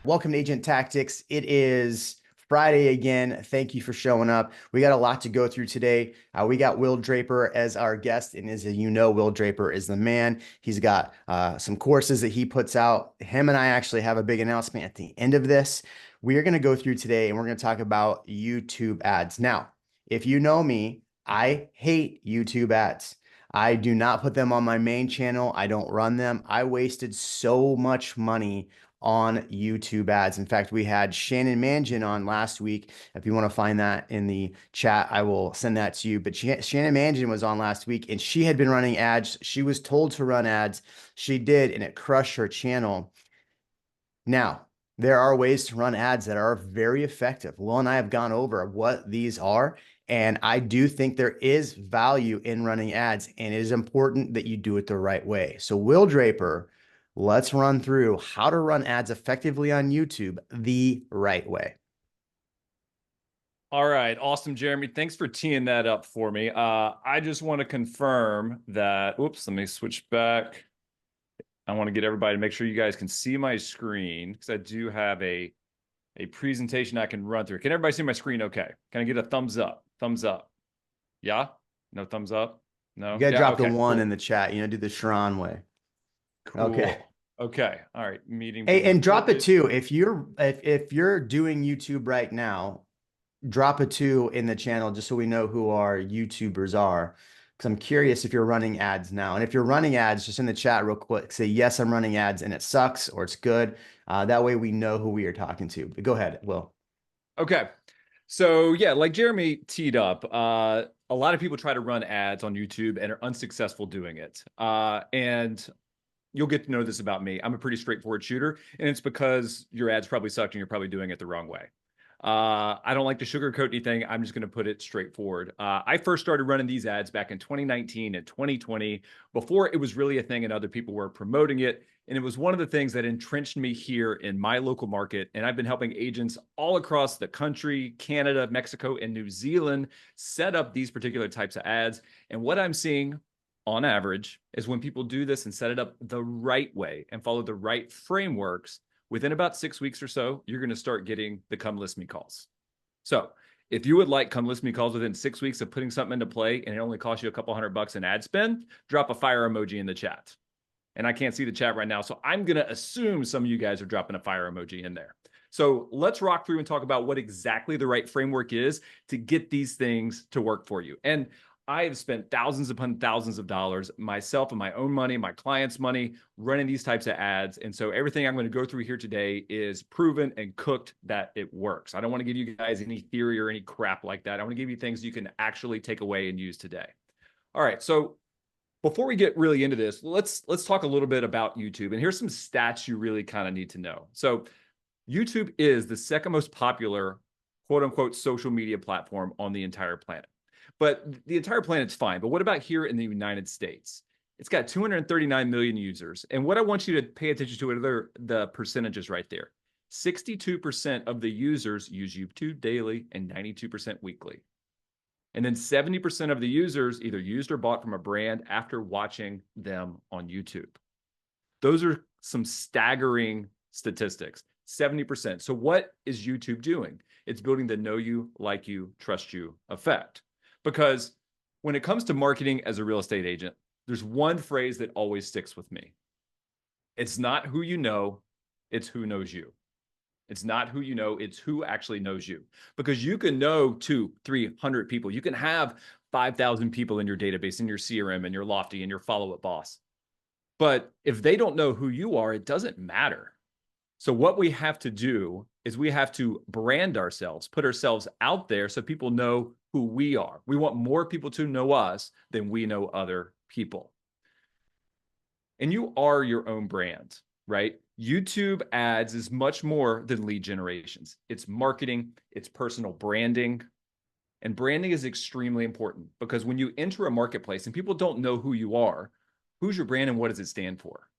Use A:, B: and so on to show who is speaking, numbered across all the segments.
A: Welcome to Agent Tactics. It is Friday again. Thank you for showing up. We got a lot to go through today. We got Will Draper as our guest, and as you know, Will Draper is the man. He's got some courses that he puts out. Him and I actually have a big announcement at the end of this. We are going to go through today, and we're going to talk about YouTube ads. Now, if you know me, I hate YouTube ads. I do not put them on my main channel. I don't run them. I wasted so much money on YouTube ads. In fact, we had Shannon Mangian on last week. If you want to find that in the chat, I will send that to you. But Shannon Mangian was on last week and she had been running ads. She was told to run ads. She did, and it crushed her channel. Now, there are ways to run ads that are very effective. Will and I have gone over what these are, and I do think there is value in running ads, and it is important that you do it the right way. So, Will Draper, let's run through how to run ads effectively on YouTube the right way.
B: All right. Awesome, Jeremy. Thanks for teeing that up for me. I just want to confirm that, oops, let me switch back. I want to get everybody to make sure you guys can see my screen because I do have a presentation I can run through. Can everybody see my screen okay? Can I get a thumbs up? Thumbs up. Yeah? No thumbs up? No?
A: You got to
B: Yeah,
A: drop the
B: okay,
A: one
B: cool.
A: in the chat, do the Sharon way. Okay.
B: Cool. Okay. All right. Meeting
A: Hey,
B: being
A: and drop it
B: recorded.
A: too. If you're doing YouTube right now, drop a two in the channel just so we know who our YouTubers are. Because I'm curious if you're running ads now. And if you're running ads, just in the chat real quick, say, yes, I'm running ads and it sucks or it's good. That way we know who we are talking to. But go ahead, Will.
B: Okay. So yeah, like Jeremy teed up, a lot of people try to run ads on YouTube and are unsuccessful doing it. And you'll get to know this about me. I'm a pretty straightforward shooter, and it's because your ads probably sucked and you're probably doing it the wrong way. I don't like to sugarcoat anything. I'm just going to put it straightforward. I first started running these ads back in 2019 and 2020 before it was really a thing and other people were promoting it. And it was one of the things that entrenched me here in my local market. And I've been helping agents all across the country, Canada, Mexico, and New Zealand set up these particular types of ads. And what I'm seeing on average is when people do this and set it up the right way and follow the right frameworks, within about 6 weeks or so, you're going to start getting the come list me calls. So if you would like come list me calls within 6 weeks of putting something into play and it only costs you a couple $100 in ad spend, drop a fire emoji in the chat. And I can't see the chat right now, so I'm going to assume some of you guys are dropping a fire emoji in there. So let's rock through and talk about what exactly the right framework is to get these things to work for you. And I have spent thousands upon thousands of dollars myself and my own money, my clients' money, running these types of ads. And so everything I'm going to go through here today is proven and cooked that it works. I don't want to give you guys any theory or any crap like that. I want to give you things you can actually take away and use today. All right. So before we get really into this, let's talk a little bit about YouTube. And here's some stats you really kind of need to know. So YouTube is the second most popular quote unquote social media platform on the entire planet. But the entire planet's fine. But what about here in the United States? It's got 239 million users. And what I want you to pay attention to are the percentages right there. 62% of the users use YouTube daily and 92% weekly. And then 70% of the users either used or bought from a brand after watching them on YouTube. Those are some staggering statistics. 70%. So what is YouTube doing? It's building the know you, like you, trust you effect. Because when it comes to marketing as a real estate agent, there's one phrase that always sticks with me. It's not who you know, it's who knows you. It's not who you know, it's who actually knows you. Because you can know 200, 300 people. You can have 5,000 people in your database, in your CRM, in your Lofty, in your follow-up boss. But if they don't know who you are, it doesn't matter. So what we have to do is we have to brand ourselves, put ourselves out there so people know who we are. We want more people to know us than we know other people. And you are your own brand, right? YouTube ads is much more than lead generations. It's marketing, it's personal branding. And branding is extremely important because when you enter a marketplace and people don't know who you are, who's your brand and what does it stand for?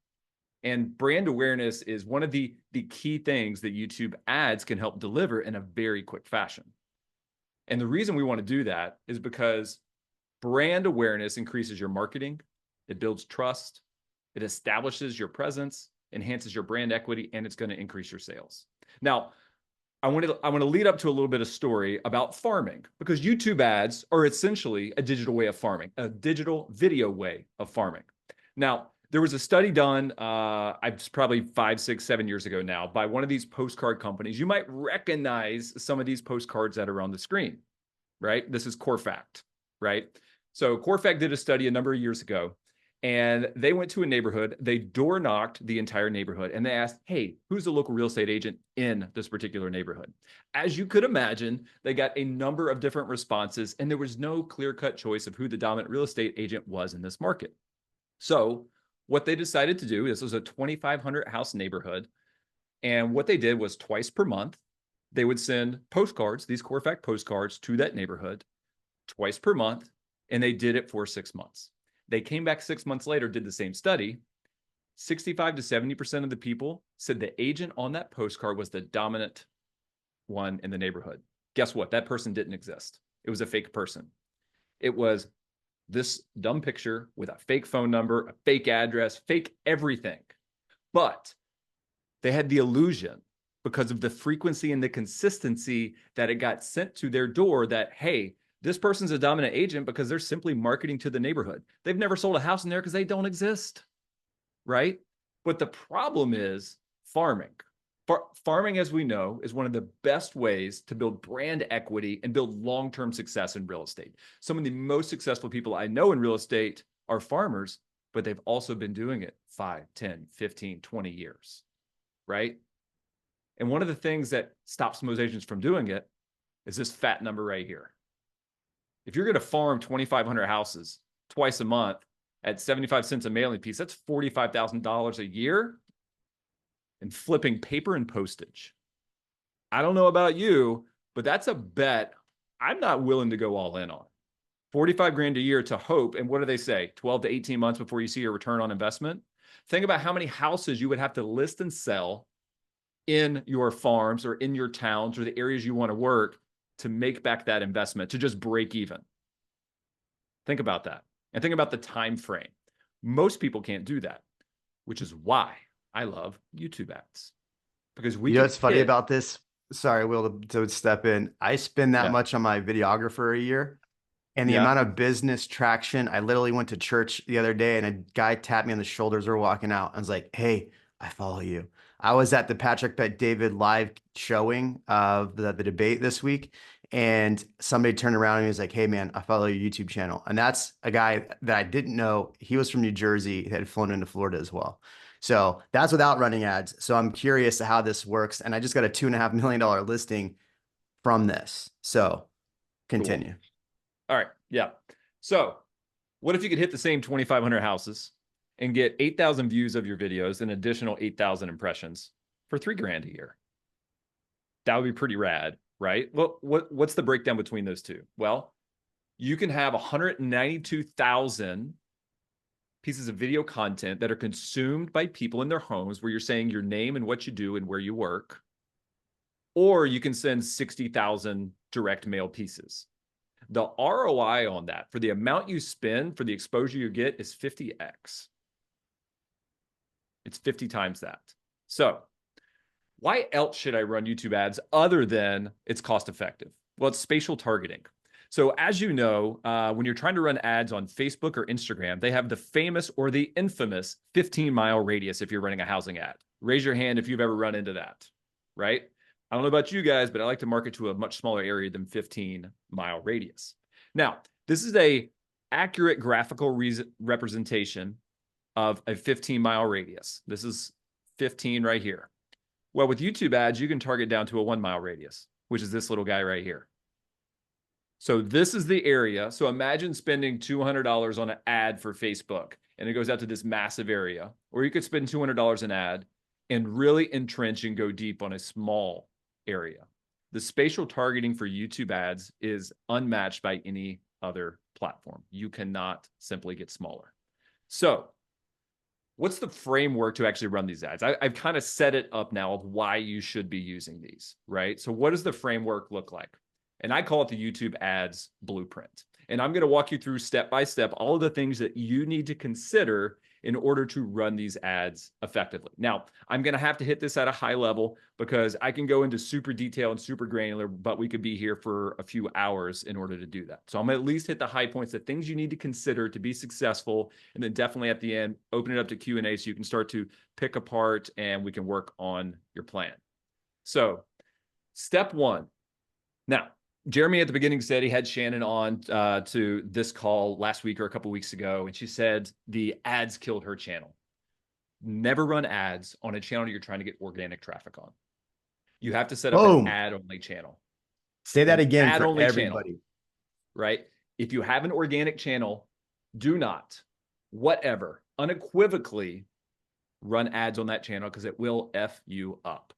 B: And brand awareness is one of the key things that YouTube ads can help deliver in a very quick fashion. And the reason we want to do that is because brand awareness increases your marketing, it builds trust, it establishes your presence, enhances your brand equity, and it's going to increase your sales. Now, I want to lead up to a little bit of story about farming, because YouTube ads are essentially a digital way of farming, a digital video way of farming. Now, there was a study done, it's probably 5, 6, 7 years ago now, by one of these postcard companies. You might recognize some of these postcards that are on the screen, right? This is CoreFact, right? So CoreFact did a study a number of years ago, and they went to a neighborhood, they door knocked the entire neighborhood, and they asked, hey, who's the local real estate agent in this particular neighborhood? As you could imagine, they got a number of different responses, and there was no clear-cut choice of who the dominant real estate agent was in this market. So what they decided to do, this was a 2,500 house neighborhood, and what they did was twice per month, they would send postcards, these CoreFact postcards, to that neighborhood twice per month, and they did it for 6 months. They came back 6 months later, did the same study. 65 to 70% of the people said the agent on that postcard was the dominant one in the neighborhood. Guess what? That person didn't exist. It was a fake person. It was this dumb picture with a fake phone number, a fake address, fake everything. But they had the illusion, because of the frequency and the consistency that it got sent to their door, that, hey, this person's a dominant agent because they're simply marketing to the neighborhood. They've never sold a house in there because they don't exist, right? But the problem is farming. Farming, as we know, is one of the best ways to build brand equity and build long-term success in real estate. Some of the most successful people I know in real estate are farmers, but they've also been doing it 5, 10, 15, 20 years, right? And one of the things that stops most agents from doing it is this fat number right here. If you're going to farm 2,500 houses twice a month at 75 cents a mailing piece, that's $45,000 a year, and flipping paper and postage. I don't know about you, but that's a bet I'm not willing to go all in on. 45 grand a year to hope. And what do they say? 12 to 18 months before you see your return on investment. Think about how many houses you would have to list and sell in your farms or in your towns or the areas you want to work to make back that investment, to just break even. Think about that. And think about the time frame. Most people can't do that, which is why I love YouTube ads. Because we
A: know what's funny about this? Sorry, Will, to step in. I spend that much on my videographer a year. And the amount of business traction, I literally went to church the other day and a guy tapped me on the shoulders. We were walking out. I was like, hey, I follow you. I was at the Patrick Bet David live showing of the debate this week. And somebody turned around and he was like, hey, man, I follow your YouTube channel. And that's a guy that I didn't know. He was from New Jersey, that had flown into Florida as well. So that's without running ads. So I'm curious to how this works. And I just got a $2.5 million listing from this. So continue.
B: Cool. All right. Yeah. So what if you could hit the same 2,500 houses and get 8,000 views of your videos, an additional 8,000 impressions for $3,000 a year? That would be pretty rad, right? Well, what's the breakdown between those two? Well, you can have 192,000 pieces of video content that are consumed by people in their homes where you're saying your name and what you do and where you work. Or you can send 60,000 direct mail pieces. The ROI on that, for the amount you spend, for the exposure you get, is 50x. It's 50 times that. So why else should I run YouTube ads other than it's cost effective? Well, it's spatial targeting. So as you know, when you're trying to run ads on Facebook or Instagram, they have the famous or the infamous 15-mile radius if you're running a housing ad. Raise your hand if you've ever run into that, right? I don't know about you guys, but I like to market to a much smaller area than 15-mile radius. Now, this is a accurate graphical representation of a 15-mile radius. This is 15 right here. Well, with YouTube ads, you can target down to a 1-mile radius, which is this little guy right here. So this is the area. So imagine spending $200 on an ad for Facebook, and it goes out to this massive area. Or you could spend $200 an ad and really entrench and go deep on a small area. The spatial targeting for YouTube ads is unmatched by any other platform. You cannot simply get smaller. So what's the framework to actually run these ads? I've kind of set it up now of why you should be using these, right? So what does the framework look like? And I call it the YouTube ads blueprint. And I'm going to walk you through step by step all of the things that you need to consider in order to run these ads effectively. Now, I'm going to have to hit this at a high level because I can go into super detail and super granular, but we could be here for a few hours in order to do that. So I'm going to at least hit the high points, the things you need to consider to be successful. And then definitely at the end, open it up to Q&A so you can start to pick apart and we can work on your plan. So step one. Now, Jeremy at the beginning said he had Shannon on to this call last week or a couple weeks ago, and she said the ads killed her channel. Never run ads on a channel you're trying to get organic traffic on. You have to set up an ad-only channel.
A: Say that again for everybody.
B: Channel, right? If you have an organic channel, do not, whatever, unequivocally run ads on that channel because it will F you up.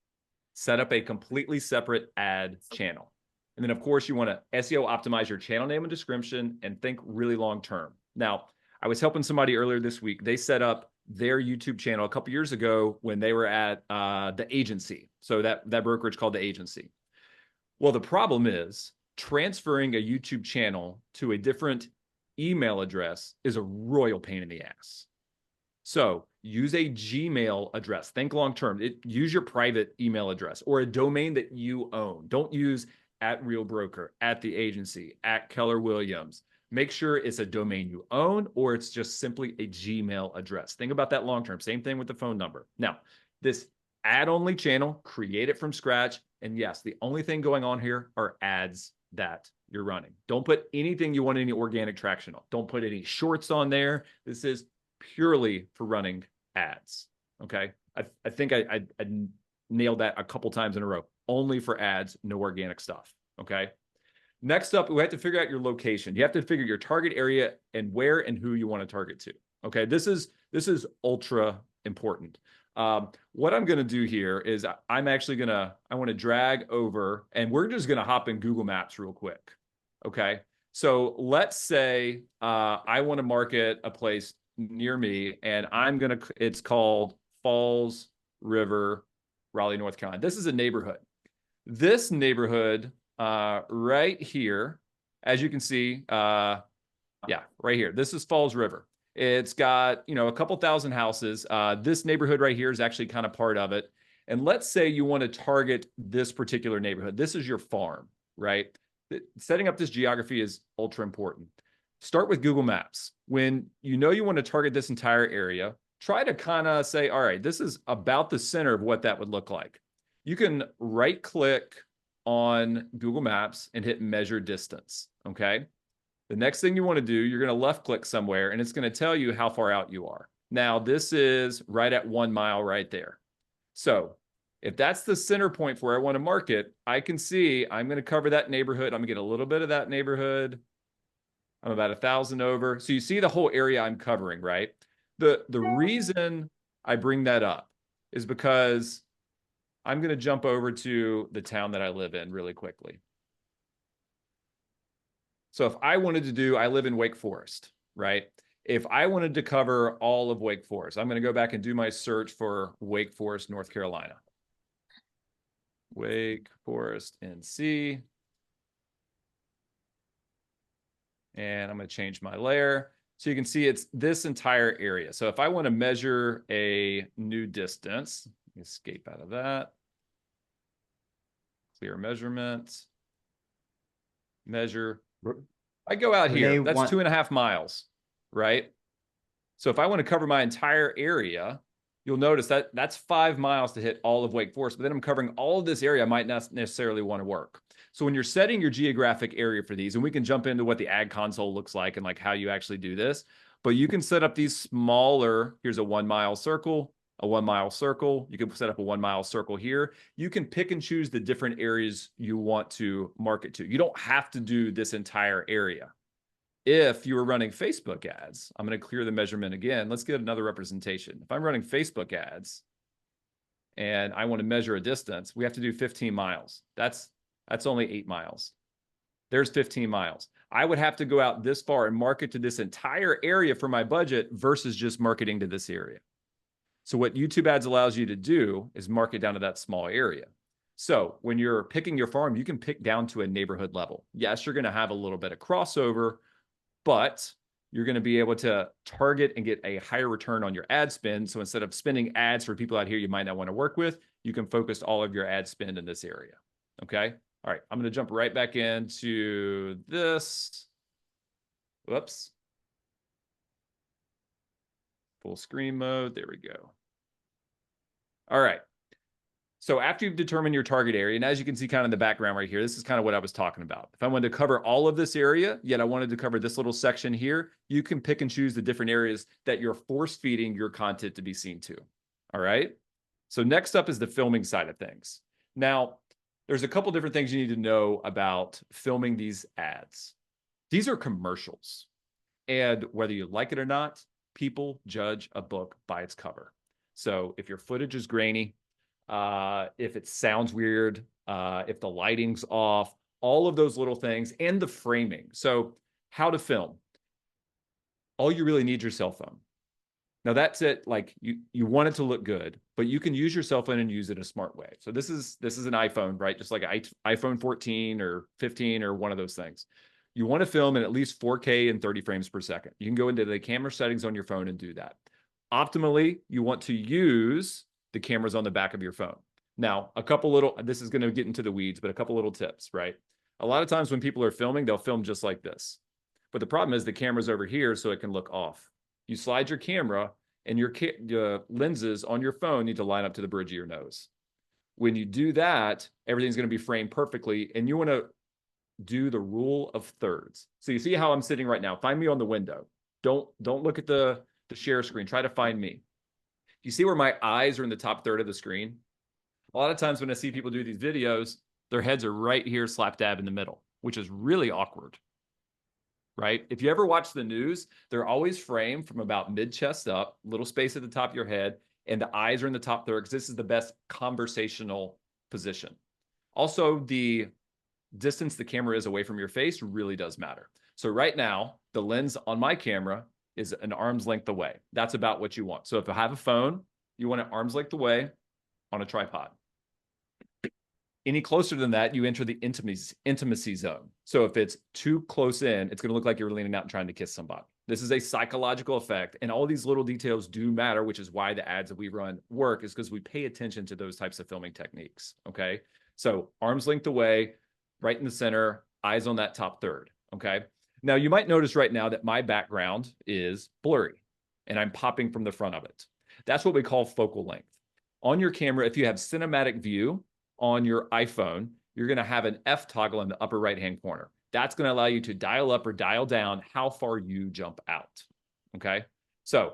B: Set up a completely separate ad channel. And then, of course, you want to SEO optimize your channel name and description and think really long term. Now, I was helping somebody earlier this week. They set up their YouTube channel a couple years ago when they were at the agency. So that brokerage called the agency. Well, the problem is transferring a YouTube channel to a different email address is a royal pain in the ass. So use a Gmail address. Think long term. Use your private email address or a domain that you own. Don't use at Real Broker, at the agency, at Keller Williams. Make sure it's a domain you own or it's just simply a Gmail address. Think about that long term. Same thing with the phone number. Now, this ad-only channel, create it from scratch. And yes, the only thing going on here are ads that you're running. Don't put anything you want any organic traction on. Don't put any shorts on there. This is purely for running ads. Okay. I think I nailed that a couple times in a row. Only for ads, no organic stuff. Okay. Next up, we have to figure out your location. You have to figure your target area and where and who you want to target to. Okay. This is ultra important. What I'm going to do here is I want to drag over and we're just going to hop in Google Maps real quick. Okay. So let's say I want to market a place near me and it's called Falls River, Raleigh, North Carolina. This is a neighborhood. This neighborhood right here, as you can see, right here, this is Falls River. It's got, a couple thousand houses. This neighborhood right here is actually kind of part of it. And let's say you want to target this particular neighborhood. This is your farm, right? Setting up this geography is ultra important. Start with Google Maps. When you want to target this entire area, try to kind of say, all right, this is about the center of what that would look like. You can right-click on Google Maps and hit measure distance, okay? The next thing you want to do, you're going to left-click somewhere, and it's going to tell you how far out you are. Now, this is right at 1 mile right there. So if that's the center point for where I want to market, I can see I'm going to cover that neighborhood. I'm going to get a little bit of that neighborhood. I'm about 1,000 over. So you see the whole area I'm covering, right? The reason I bring that up is because I'm going to jump over to the town that I live in really quickly. So if I wanted to I live in Wake Forest, right? If I wanted to cover all of Wake Forest, I'm going to go back and do my search for Wake Forest, North Carolina. Wake Forest, NC. And I'm going to change my layer. So you can see it's this entire area. So if I want to measure a new distance, escape out of that. Clear measurements. Measure. I go out here. That's 2.5 miles, right? So if I want to cover my entire area, you'll notice that that's 5 miles to hit all of Wake Forest. But then I'm covering all of this area I might not necessarily want to work. So when you're setting your geographic area for these, and we can jump into what the ad console looks like and like how you actually do this, but you can set up these smaller, here's a 1 mile circle, a 1 mile circle. You can set up a 1 mile circle here. You can pick and choose the different areas you want to market to. You don't have to do this entire area. If you were running Facebook ads, I'm going to clear the measurement again. Let's get another representation. If I'm running Facebook ads and I want to measure a distance, we have to do 15 miles. That's only 8 miles. There's 15 miles. I would have to go out this far and market to this entire area for my budget versus just marketing to this area. So what YouTube ads allows you to do is market down to that small area. So when you're picking your farm, you can pick down to a neighborhood level. Yes, you're going to have a little bit of crossover, but you're going to be able to target and get a higher return on your ad spend. So instead of spending ads for people out here you might not want to work with, you can focus all of your ad spend in this area. Okay. All right. I'm going to jump right back into this. Whoops. Full screen mode. There we go. All right. So after you've determined your target area, and as you can see kind of in the background right here, this is kind of what I was talking about. If I wanted to cover all of this area, yet I wanted to cover this little section here, you can pick and choose the different areas that you're force feeding your content to be seen to. All right. So next up is the filming side of things. Now, there's a couple different things you need to know about filming these ads. These are commercials. And whether you like it or not, people judge a book by its cover. So if your footage is grainy, if it sounds weird, if the lighting's off, all of those little things, and the framing. So how to film. All you really need is your cell phone. Now that's it. Like you want it to look good, but you can use your cell phone and use it in a smart way. So this is an iPhone, right? Just like an iPhone 14 or 15 or one of those things. You want to film in at least 4K and 30 frames per second. You can go into the camera settings on your phone and do that. Optimally, you want to use the cameras on the back of your phone. Now, this is going to get into the weeds, but a couple little tips, right? A lot of times when people are filming, they'll film just like this. But the problem is the camera's over here, so it can look off. You slide your camera and your lenses on your phone need to line up to the bridge of your nose. When you do that, everything's going to be framed perfectly, and you want to do the rule of thirds. So you see how I'm sitting right now. Find me on the window. Don't look at the share screen. Try to find me. You see where my eyes are in the top third of the screen? A lot of times when I see people do these videos, their heads are right here slap dab in the middle, which is really awkward, right? If you ever watch the news, they're always framed from about mid-chest up, little space at the top of your head, and the eyes are in the top third because this is the best conversational position. Also, the distance the camera is away from your face really does matter. So right now, the lens on my camera is an arm's length away. That's about what you want. So if I have a phone, you want it arm's length away on a tripod. Any closer than that, you enter the intimacy zone. So if it's too close in, it's going to look like you're leaning out and trying to kiss somebody. This is a psychological effect, and all these little details do matter, which is why the ads that we run work, is because we pay attention to those types of filming techniques, okay? So arm's length away, right in the center, eyes on that top third, okay? Now, you might notice right now that my background is blurry, and I'm popping from the front of it. That's what we call focal length. On your camera, if you have cinematic view on your iPhone, you're going to have an F toggle in the upper right-hand corner. That's going to allow you to dial up or dial down how far you jump out, okay? So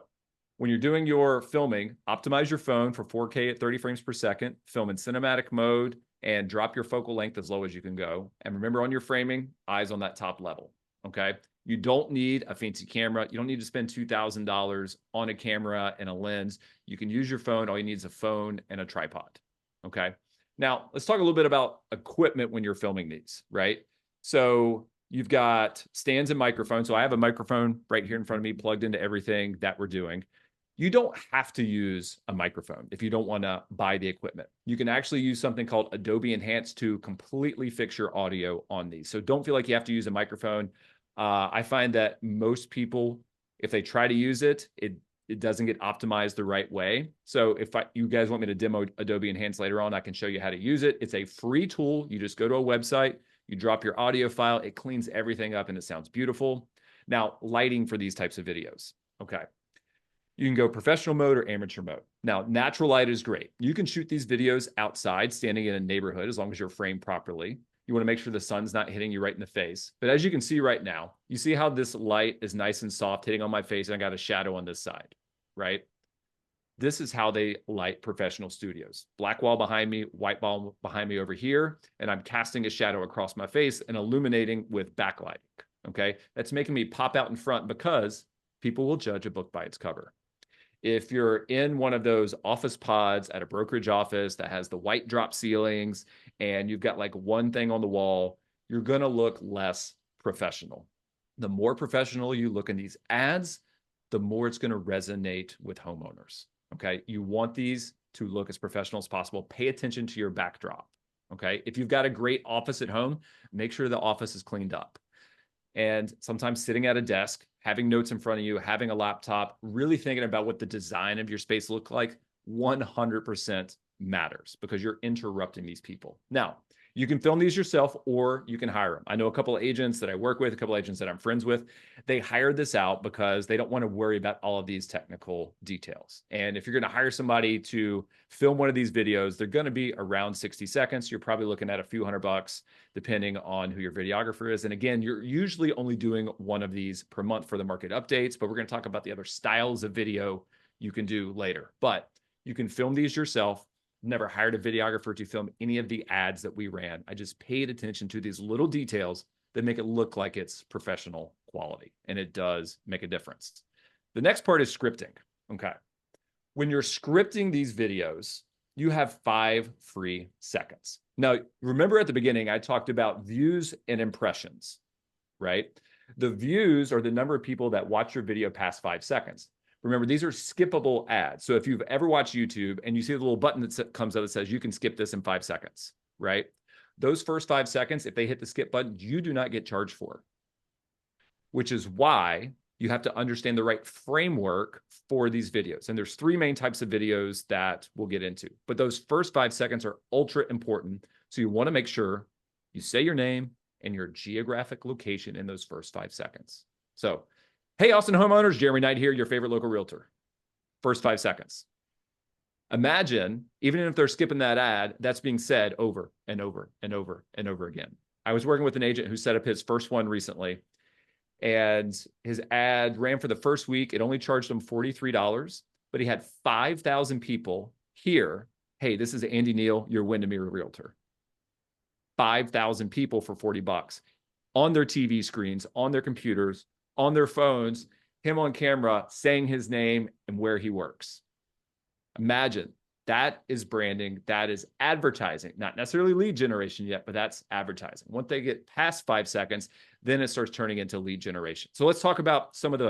B: when you're doing your filming, optimize your phone for 4K at 30 frames per second, film in cinematic mode, and drop your focal length as low as you can go. And remember, on your framing, eyes on that top level, okay? You don't need a fancy camera. You don't need to spend $2,000 on a camera and a lens. You can use your phone. All you need is a phone and a tripod, okay? Now, let's talk a little bit about equipment when you're filming these, right? So you've got stands and microphones. So I have a microphone right here in front of me plugged into everything that we're doing. You don't have to use a microphone if you don't want to buy the equipment. You can actually use something called Adobe Enhance to completely fix your audio on these. So don't feel like you have to use a microphone. I find that most people, if they try to use it, it doesn't get optimized the right way. So if you guys want me to demo Adobe Enhance later on, I can show you how to use it. It's a free tool. You just go to a website, you drop your audio file, it cleans everything up and it sounds beautiful. Now, lighting for these types of videos. Okay. You can go professional mode or amateur mode. Now, natural light is great. You can shoot these videos outside, standing in a neighborhood, as long as you're framed properly. You want to make sure the sun's not hitting you right in the face. But as you can see right now, you see how this light is nice and soft hitting on my face, and I got a shadow on this side, right? This is how they light professional studios. Black wall behind me, white wall behind me over here, and I'm casting a shadow across my face and illuminating with backlighting, okay? That's making me pop out in front because people will judge a book by its cover. If you're in one of those office pods at a brokerage office that has the white drop ceilings and you've got like one thing on the wall, you're going to look less professional. The more professional you look in these ads, the more it's going to resonate with homeowners. Okay. You want these to look as professional as possible. Pay attention to your backdrop. Okay. If you've got a great office at home, make sure the office is cleaned up. And sometimes sitting at a desk, having notes in front of you, having a laptop, really thinking about what the design of your space look like 100% matters because you're interrupting these people. Now, you can film these yourself or you can hire them. I know a couple of agents that I work with, a couple of agents that I'm friends with. They hire this out because they don't want to worry about all of these technical details. And if you're going to hire somebody to film one of these videos, they're going to be around 60 seconds. You're probably looking at a few $100 depending on who your videographer is. And again, you're usually only doing one of these per month for the market updates, but we're going to talk about the other styles of video you can do later. But you can film these yourself. Never hired a videographer to film any of the ads that we ran. I just paid attention to these little details that make it look like it's professional quality, and it does make a difference. The next part is scripting. Okay. When you're scripting these videos, you have 5 free seconds. Now, remember at the beginning, I talked about views and impressions, right? The views are the number of people that watch your video past 5 seconds. Remember, these are skippable ads. So if you've ever watched YouTube and you see the little button that comes up that says you can skip this in 5 seconds, right? Those first 5 seconds, if they hit the skip button, you do not get charged for, which is why you have to understand the right framework for these videos. And there's 3 main types of videos that we'll get into, but those first 5 seconds are ultra important. So you want to make sure you say your name and your geographic location in those first 5 seconds. So, hey, Austin homeowners, Jeremy Knight here, your favorite local realtor. First 5 seconds. Imagine, even if they're skipping that ad, that's being said over and over and over and over again. I was working with an agent who set up his first one recently, and his ad ran for the first week. It only charged him $43, but he had 5,000 people hear, hey, this is Andy Neal, your Windermere realtor. 5,000 people for $40 on their TV screens, on their computers, on their phones, him on camera saying his name and where he works. Imagine, that is branding, that is advertising, not necessarily lead generation yet, but that's advertising. Once they get past 5 seconds, then it starts turning into lead generation. So let's talk about some of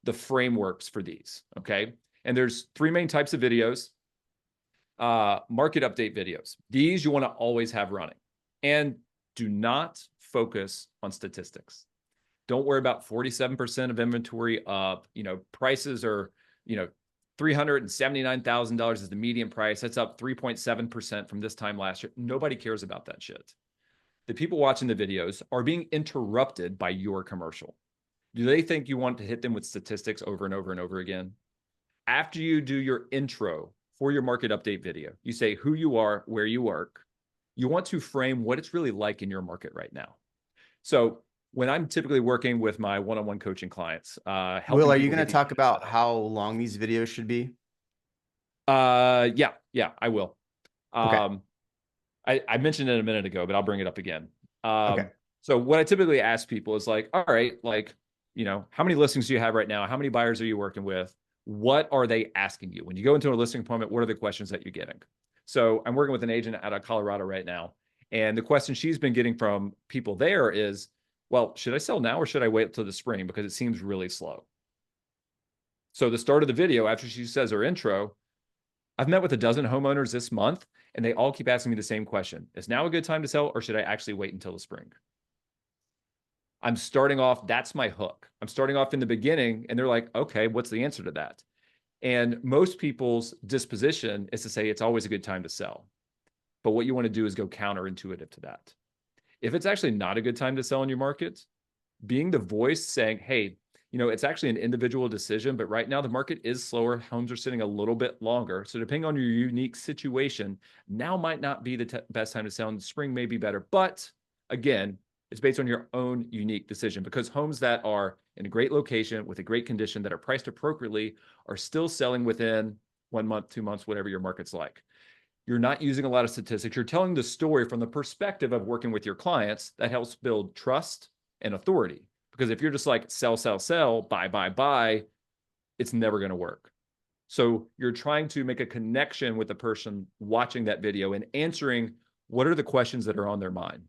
B: the frameworks for these, okay? And there's 3 main types of videos. Market update videos. These you want to always have running. And do not focus on statistics. Don't worry about 47% of inventory up. Prices are, $379,000 is the median price. That's up 3.7% from this time last year. Nobody cares about that shit. The people watching the videos are being interrupted by your commercial. Do they think you want to hit them with statistics over and over and over again? After you do your intro for your market update video, you say who you are, where you work. You want to frame what it's really like in your market right now. So when I'm typically working with my one-on-one coaching clients,
A: Will, are you going to talk about how long these videos should be?
B: Yeah, I will.
A: Okay.
B: I mentioned it a minute ago, but I'll bring it up again.
A: Okay.
B: So what I typically ask people is like, all right, how many listings do you have right now? How many buyers are you working with? What are they asking you? When you go into a listing appointment, what are the questions that you're getting? So I'm working with an agent out of Colorado right now. And the question she's been getting from people there is, well, should I sell now or should I wait till the spring? Because it seems really slow. So the start of the video, after she says her intro, I've met with a dozen homeowners this month, and they all keep asking me the same question. Is now a good time to sell, or should I actually wait until the spring? I'm starting off, that's my hook. I'm starting off in the beginning, and they're like, okay, what's the answer to that? And most people's disposition is to say it's always a good time to sell. But what you want to do is go counterintuitive to that. If it's actually not a good time to sell in your market, being the voice saying, hey, it's actually an individual decision, but right now the market is slower. Homes are sitting a little bit longer. So depending on your unique situation, now might not be the best time to sell, and the spring may be better. But again, it's based on your own unique decision, because homes that are in a great location with a great condition that are priced appropriately are still selling within 1 month, 2 months, whatever your market's like. You're not using a lot of statistics. You're telling the story from the perspective of working with your clients. That helps build trust and authority. Because if you're just like sell, sell, sell, buy, it's never going to work. So you're trying to make a connection with the person watching that video and answering what are the questions that are on their mind.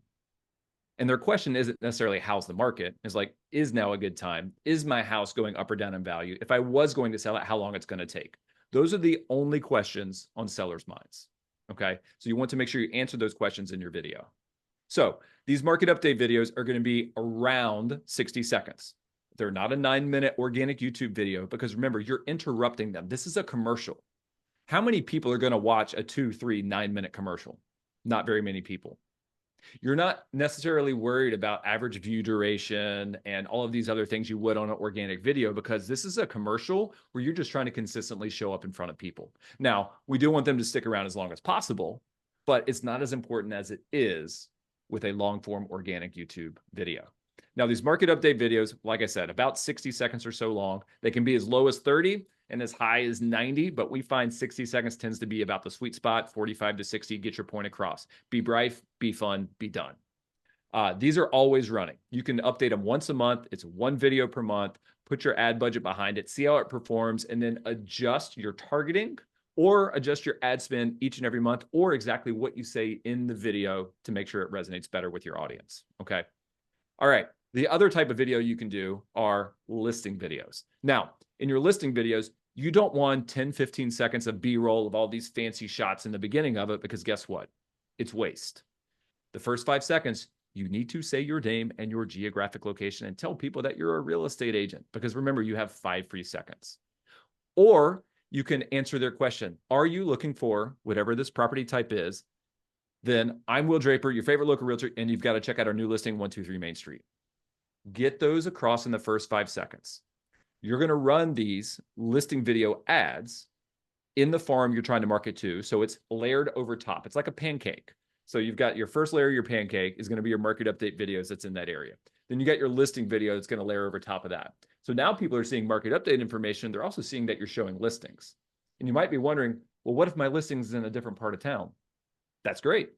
B: And their question isn't necessarily how's the market. It's like, is now a good time? Is my house going up or down in value? If I was going to sell it, how long it's going to take? Those are the only questions on sellers' minds. Okay. So you want to make sure you answer those questions in your video. So These market update videos are going to be around 60 seconds. They're not a 9-minute organic YouTube video because remember, you're interrupting them. This is a commercial. How many people are going to watch a 2, 3, 9-minute commercial? Not very many people. You're not necessarily worried about average view duration and all of these other things you would on an organic video because this is a commercial where you're just trying to consistently show up in front of people. Now, we do want them to stick around as long as possible, but it's not as important as it is with a long-form organic YouTube video. Now, these market update videos, like I said, about 60 seconds or so long. They can be as low as 30 and as high as 90, but we find 60 seconds tends to be about the sweet spot, 45 to 60, get your point across. Be brief, be fun, be done. These are always running. You can update them once a month. It's one video per month. Put your ad budget behind it, see how it performs, and then adjust your targeting or adjust your ad spend each and every month or exactly what you say in the video to make sure it resonates better with your audience, okay? All right, the other type of video you can do are listing videos. Now, in your listing videos, you don't want 10, 15 seconds of B-roll of all these fancy shots in the beginning of it because guess what? It's waste. The first 5 seconds, you need to say your name and your geographic location and tell people that you're a real estate agent because remember, you have 5 free seconds. Or you can answer their question. Are you looking for whatever this property type is? Then I'm Will Draper, your favorite local realtor, and you've got to check out our new listing, 123 Main Street. Get those across in the first 5 seconds. You're going to run these listing video ads in the farm you're trying to market to. So it's layered over top. It's like a pancake. So you've got your first layer of your pancake is going to be your market update videos that's in that area. Then you got your listing video that's going to layer over top of that. So now people are seeing market update information. They're also seeing that you're showing listings. And you might be wondering, well, what if my listing's in a different part of town? That's great.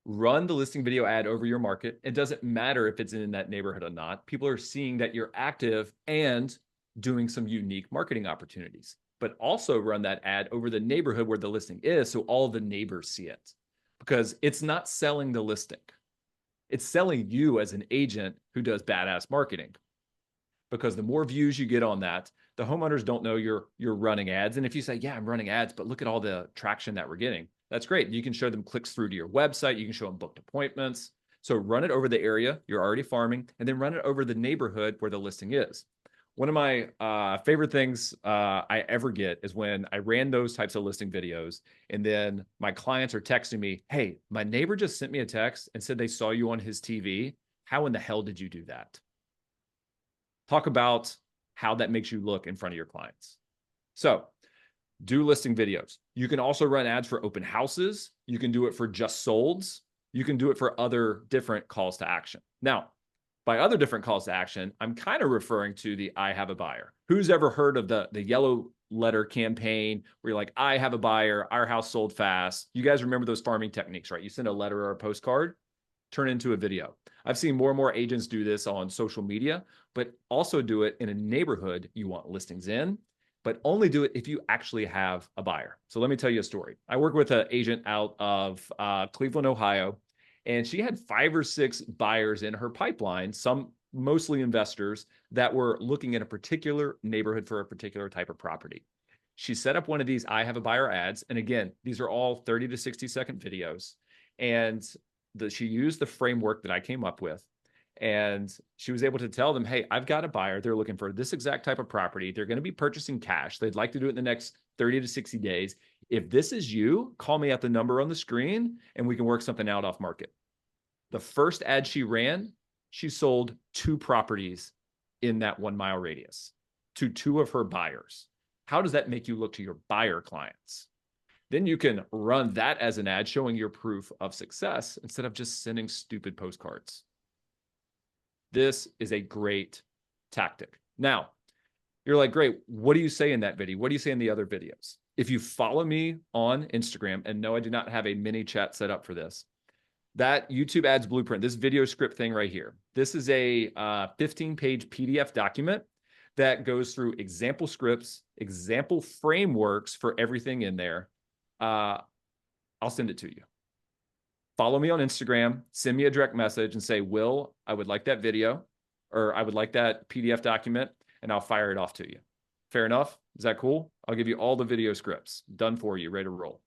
B: Run the listing video ad over your market. It doesn't matter if it's in that neighborhood or not. People are seeing that you're active and doing some unique marketing opportunities, but also run that ad over the neighborhood where the listing is so all the neighbors see it because it's not selling the listing. It's selling you as an agent who does badass marketing because the more views you get on that, the homeowners don't know you're running ads. And if you say, yeah, I'm running ads, but look at all the traction that we're getting, that's great. You can show them clicks through to your website. You can show them booked appointments. So run it over the area you're already farming and then run it over the neighborhood where the listing is. One of my favorite things I ever get is when I ran those types of listing videos and then my clients are texting me, hey, my neighbor just sent me a text and said they saw you on his TV. How in the hell did you do that? Talk about how that makes you look in front of your clients. So do listing videos. You can also run ads for open houses. You can do it for just solds. You can do it for other different calls to action. Now, by other different calls to action, I'm kind of referring to the I have a buyer. Who's ever heard of the yellow letter campaign where you're like, I have a buyer, our house sold fast. You guys remember those farming techniques, right? You send a letter or a postcard, turn it into a video. I've seen more and more agents do this on social media, but also do it in a neighborhood you want listings in, but only do it if you actually have a buyer. So let me tell you a story. I work with an agent out of Cleveland, Ohio, and she had 5 or 6 buyers in her pipeline, some mostly investors that were looking at a particular neighborhood for a particular type of property. She set up one of these I have a buyer ads. And again, these are all 30 to 60-second videos. And she used the framework that I came up with. And she was able to tell them, hey, I've got a buyer. They're looking for this exact type of property. They're going to be purchasing cash. They'd like to do it in the next 30 to 60 days. If this is you, call me at the number on the screen and we can work something out off market. The first ad she ran, she sold 2 properties in that 1-mile radius to 2 of her buyers. How does that make you look to your buyer clients? Then you can run that as an ad showing your proof of success instead of just sending stupid postcards. This is a great tactic. Now, you're like, great, what do you say in that video? What do you say in the other videos? If you follow me on Instagram, and no, I do not have a mini chat set up for this, that YouTube ads blueprint, this video script thing right here, this is a 15-page PDF document that goes through example scripts, example frameworks for everything in there. I'll send it to you. Follow me on Instagram, send me a direct message and say, Will, I would like that video, or I would like that PDF document, and I'll fire it off to you. Fair enough? Is that cool? I'll give you all the video scripts done for you, ready to roll.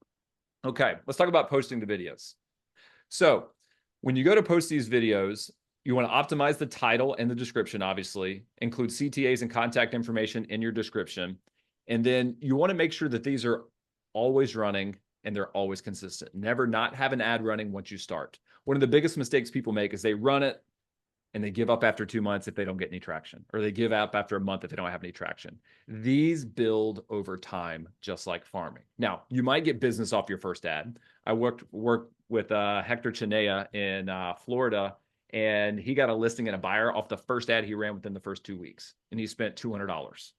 B: Okay, let's talk about posting the videos. So When you go to post these videos, you want to optimize the title and the description, obviously, include CTAs and contact information in your description. And then you want to make sure that these are always running and they're always consistent. Never not have an ad running once you start. One of the biggest mistakes people make is they run it and they give up after 2 months if they don't get any traction, or they give up after a month if they don't have any traction. These build over time, just like farming. Now, you might get business off your first ad. I worked with Hector Chinea in Florida, and he got a listing and a buyer off the first ad he ran within the first 2 weeks, and he spent $200.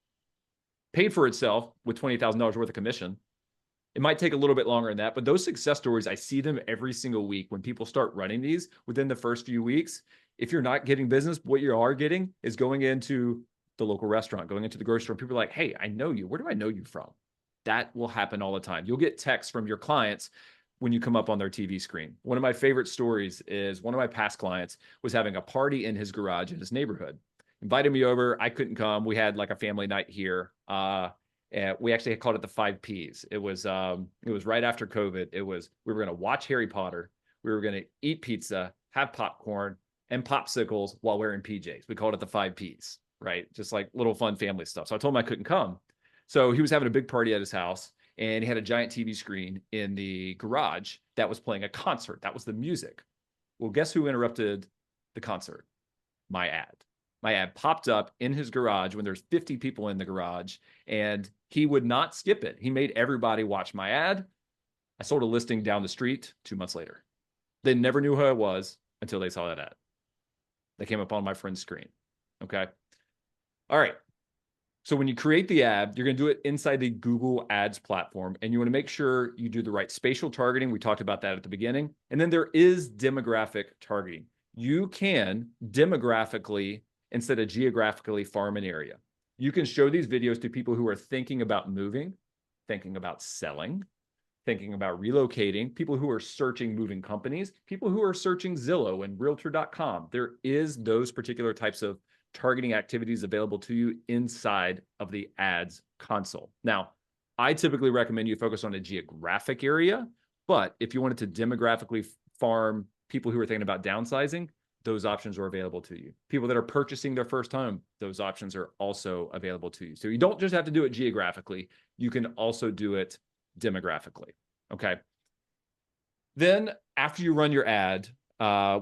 B: Paid for itself with $20,000 worth of commission. It might take a little bit longer than that, but those success stories, I see them every single week when people start running these within the first few weeks. If you're not getting business, what you are getting is going into the local restaurant, going into the grocery store. People are like, hey, I know you. Where do I know you from? That will happen all the time. You'll get texts from your clients when you come up on their TV screen. One of my favorite stories is one of my past clients was having a party in his garage in his neighborhood. Invited me over. I couldn't come. We had like a family night here. And we actually called it the 5 Ps. It was right after COVID. We were going to watch Harry Potter. We were going to eat pizza, have popcorn, and popsicles while wearing PJs. We called it the 5 Ps, right? Just like little fun family stuff. So I told him I couldn't come. So he was having a big party at his house, and he had a giant TV screen in the garage that was playing a concert. That was the music. Well, guess who interrupted the concert? My ad. My ad popped up in his garage when there's 50 people in the garage, and he would not skip it. He made everybody watch my ad. I sold a listing down the street 2 months later. They never knew who I was until they saw that ad. They came up on my friend's screen. Okay. All right. So when you create the ad, you're going to do it inside the Google Ads platform, and you want to make sure you do the right spatial targeting. We talked about that at the beginning. And then there is demographic targeting. You can demographically instead of geographically farm an area. You can show these videos to people who are thinking about moving, thinking about selling, thinking about relocating, people who are searching moving companies, people who are searching Zillow and Realtor.com. There is those particular types of targeting activities available to you inside of the ads console. Now, I typically recommend you focus on a geographic area, but if you wanted to demographically farm people who are thinking about downsizing, those options are available to you. People that are purchasing their first home, those options are also available to you. So you don't just have to do it geographically, you can also do it demographically, okay? Then after you run your ad,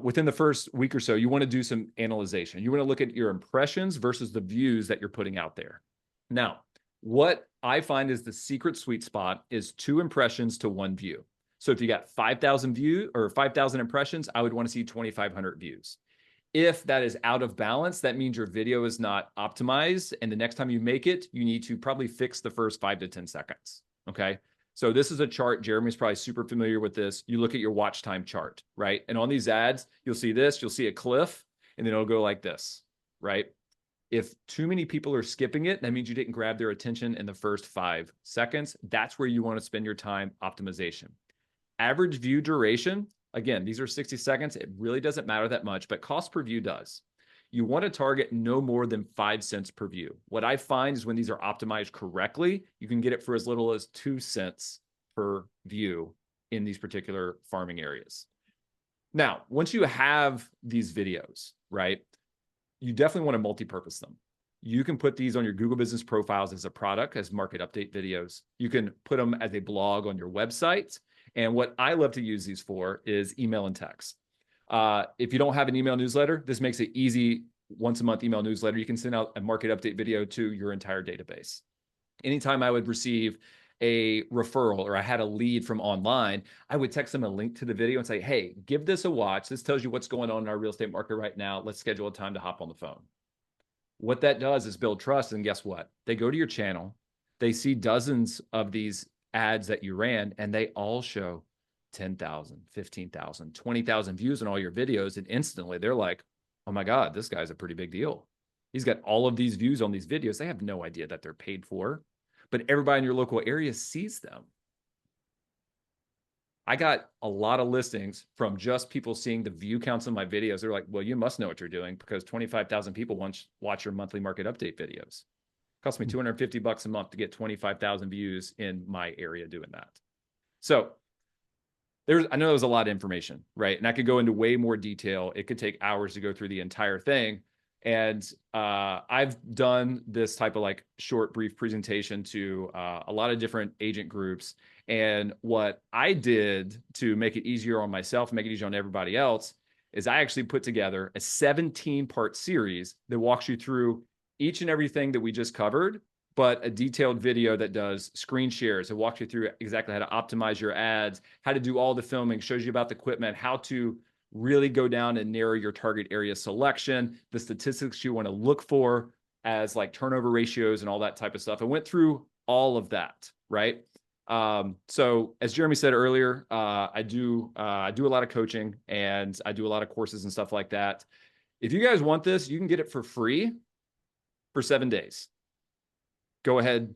B: within the first week or so, you want to do some analyzation. You want to look at your impressions versus the views that you're putting out there. Now, what I find is the secret sweet spot is 2 impressions to 1 view. So if you got 5,000 views or 5,000 impressions, I would want to see 2,500 views. If that is out of balance, that means your video is not optimized. And the next time you make it, you need to probably fix the first 5 to 10 seconds. Okay. So this is a chart. Jeremy's probably super familiar with this. You look at your watch time chart, right? And on these ads, you'll see this, you'll see a cliff, and then it'll go like this, right? If too many people are skipping it, that means you didn't grab their attention in the first 5 seconds. That's where you want to spend your time optimization. Average view duration, again, these are 60 seconds. It really doesn't matter that much, but cost per view does. You want to target no more than 5 cents per view. What I find is when these are optimized correctly, you can get it for as little as 2 cents per view in these particular farming areas. Now, once you have these videos, right, you definitely want to multi-purpose them. You can put these on your Google Business profiles as a product, as market update videos. You can put them as a blog on your website. And what I love to use these for is email and text. If you don't have an email newsletter, this makes it easy. Once a month email newsletter, you can send out a market update video to your entire database. Anytime I would receive a referral or I had a lead from online, I would text them a link to the video and say, hey, give this a watch. This tells you what's going on in our real estate market right now. Let's schedule a time to hop on the phone. What that does is build trust. And guess what? They go to your channel. They see dozens of these ads that you ran, and they all show 10,000, 15,000, 20,000 views on all your videos. And instantly they're like, oh my God, this guy's a pretty big deal. He's got all of these views on these videos. They have no idea that they're paid for, but everybody in your local area sees them. I got a lot of listings from just people seeing the view counts on my videos. They're like, well, you must know what you're doing because 25,000 people watch your monthly market update videos. Cost me $250 a month to get 25,000 views in my area doing that. So I know there's a lot of information, right? And I could go into way more detail. It could take hours to go through the entire thing. And I've done this type of like short, brief presentation to a lot of different agent groups. And what I did to make it easier on myself, make it easier on everybody else, is I actually put together a 17-part series that walks you through each and everything that we just covered, but a detailed video that does screen shares. It walks you through exactly how to optimize your ads, how to do all the filming, shows you about the equipment, how to really go down and narrow your target area selection, the statistics you want to look for as like turnover ratios and all that type of stuff. I went through all of that, right? So as Jeremy said earlier, I do a lot of coaching and I do a lot of courses and stuff like that. If you guys want this, you can get it for free for 7 days. Go ahead.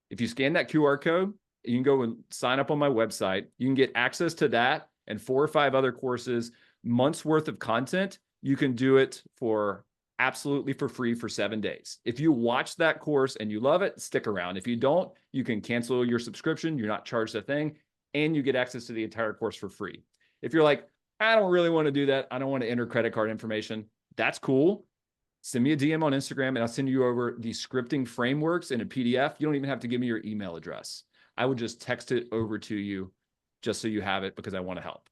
B: If you scan that QR code, you can go and sign up on my website. You can get access to that and 4 or 5 other courses, months worth of content. You can do it for absolutely for free for 7 days. If you watch that course and you love it, stick around. If you don't, you can cancel your subscription. You're not charged a thing, and you get access to the entire course for free. If you're like, I don't really want to do that, I don't want to enter credit card information, that's cool. Send me a DM on Instagram and I'll send you over the scripting frameworks in a PDF. You don't even have to give me your email address. I would just text it over to you just so you have it because I want to help.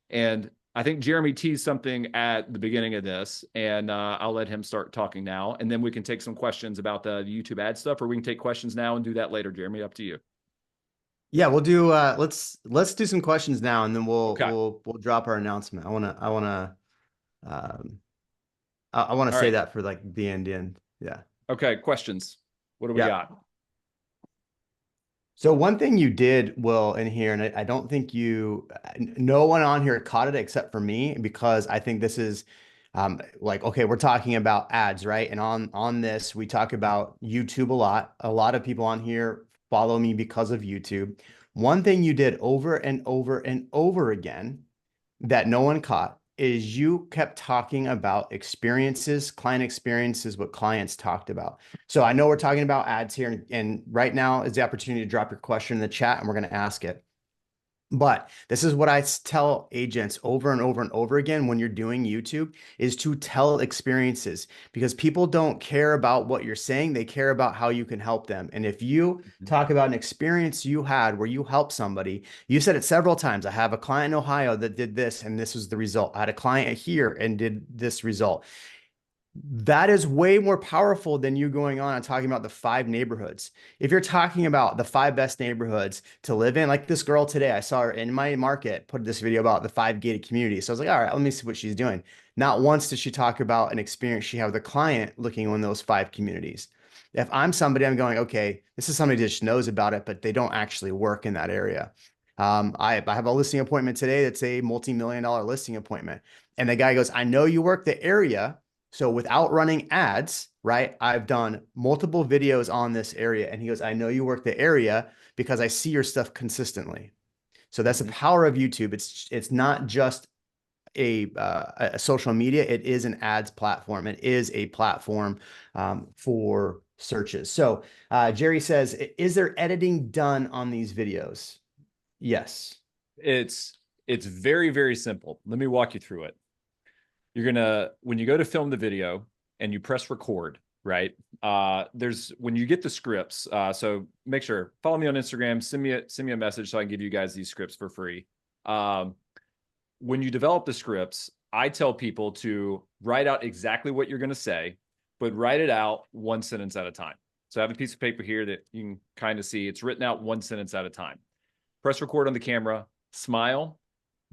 B: And I think Jeremy teased something at the beginning of this, and I'll let him start talking now. And then we can take some questions about the YouTube ad stuff, or we can take questions now and do that later. Jeremy, up to you.
A: Yeah, we'll do let's do some questions now and then
B: Okay.
A: we'll drop our announcement. Um I want to
B: All
A: say
B: right.
A: that for like the end. Yeah.
B: Okay. Questions. What do we
A: Yeah.
B: got?
A: So one thing you did, Will, in here, and I don't think no one on here caught it except for me, because I think this is like, okay, we're talking about ads, right? And on this, we talk about YouTube a lot. A lot of people on here follow me because of YouTube. One thing you did over and over and over again that no one caught is you kept talking about experiences, client experiences, what clients talked about. So I know we're talking about ads here, and right now is the opportunity to drop your question in the chat and we're going to ask it. But this is what I tell agents over and over and over again when you're doing YouTube is to tell experiences, because people don't care about what you're saying. They care about how you can help them. And if you talk about an experience you had where you helped somebody, you said it several times. I have a client in Ohio that did this and this was the result. I had a client here and did this result. That is way more powerful than you going on and talking about the 5 neighborhoods. If you're talking about the 5 best neighborhoods to live in, like this girl today, I saw her in my market put this video about the 5 gated communities. So I was like, all right, let me see what she's doing. Not once did she talk about an experience she had with a client looking in those 5 communities. If I'm somebody, I'm going, okay, this is somebody that just knows about it, but they don't actually work in that area. I have a listing appointment today that's a multi-million-dollar listing appointment. And the guy goes, I know you work the area. So without running ads, right? I've done multiple videos on this area. And he goes, I know you work the area because I see your stuff consistently. So that's the power of YouTube. It's not just a social media. It is an ads platform. It is a platform for searches. So Jerry says, is there editing done on these videos? Yes.
B: It's very, very simple. Let me walk you through it. You're gonna, when you go to film the video and you press record, right? When you get the scripts, so make sure, follow me on Instagram, send me a message so I can give you guys these scripts for free. When you develop the scripts, I tell people to write out exactly what you're gonna say, but write it out 1 sentence at a time. So I have a piece of paper here that you can kind of see. It's written out 1 sentence at a time. Press record on the camera, smile,